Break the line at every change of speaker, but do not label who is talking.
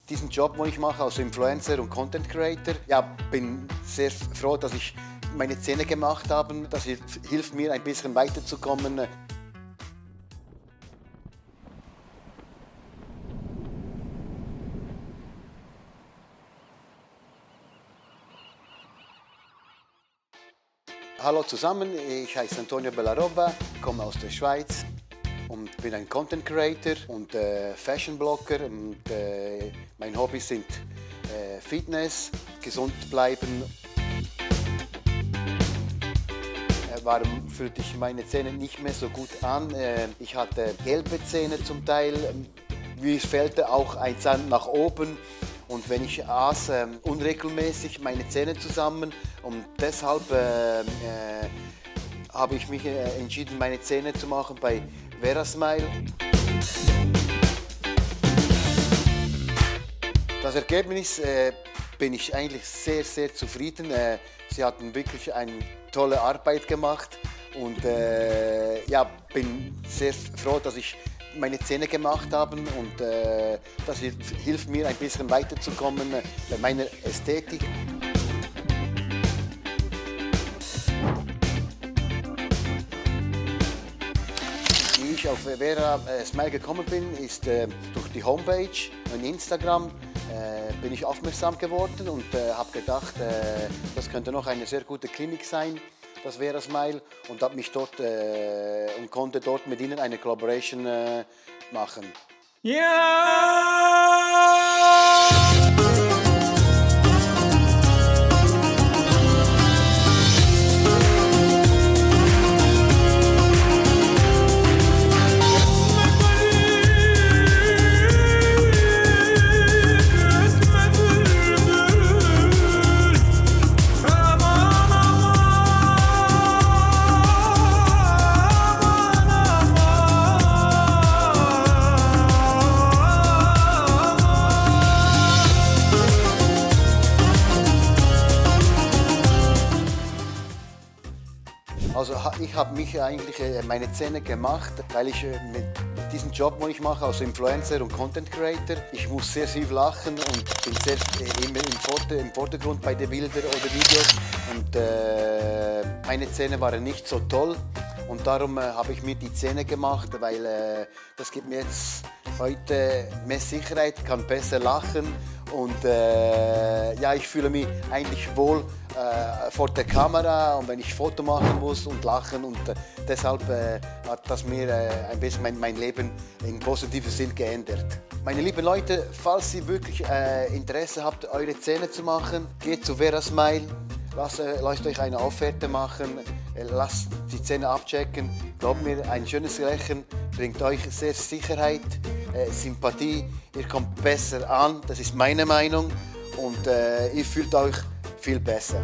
diesen Job, den ich mache als Influencer und Content Creator. Ja, bin sehr froh, dass ich meine Zähne gemacht habe. Das hilft mir ein bisschen weiterzukommen. Hallo zusammen, ich heiße Antonio Bellarova, komme aus der Schweiz und bin ein Content Creator und Fashion Blogger. Und, mein Hobby sind Fitness, gesund bleiben. Warum fühlte ich meine Zähne nicht mehr so gut an? Ich hatte gelbe Zähne zum Teil, mir fehlte auch ein Zahn nach oben. Und wenn ich aß, unregelmäßig meine Zähne zusammen und deshalb habe ich mich entschieden, meine Zähne zu machen bei Verasmile. Das Ergebnis bin ich eigentlich sehr, sehr zufrieden. Sie hatten wirklich eine tolle Arbeit gemacht und ja, bin sehr froh, dass ich meine Zähne gemacht haben und das hilft mir ein bisschen weiterzukommen bei meiner Ästhetik. Wie ich auf Verasmile gekommen bin, ist durch die Homepage und Instagram bin ich aufmerksam geworden und habe gedacht, das könnte noch eine sehr gute Klinik sein, das Verasmile, und habe mich dort und konnte dort mit ihnen eine Collaboration machen. Also ich habe mich eigentlich meine Zähne gemacht, weil ich mit diesem Job, den ich mache als Influencer und Content Creator, ich muss sehr viel lachen und bin sehr immer im Vordergrund bei den Bildern oder Videos. Und meine Zähne waren nicht so toll und darum habe ich mir die Zähne gemacht, weil das gibt mir jetzt heute mehr Sicherheit, kann besser lachen und ja, ich fühle mich eigentlich wohl vor der Kamera und wenn ich Foto machen muss und lachen und deshalb hat das mir ein bisschen mein Leben in positiven Sinn geändert. Meine lieben Leute, falls ihr wirklich Interesse habt, eure Zähne zu machen, geht zu Verasmile, lasst euch eine Offerte machen, lasst die Zähne abchecken. Glaubt mir, ein schönes Lächeln bringt euch sehr Sicherheit, Sympathie, ihr kommt besser an, das ist meine Meinung und ihr fühlt euch viel besser.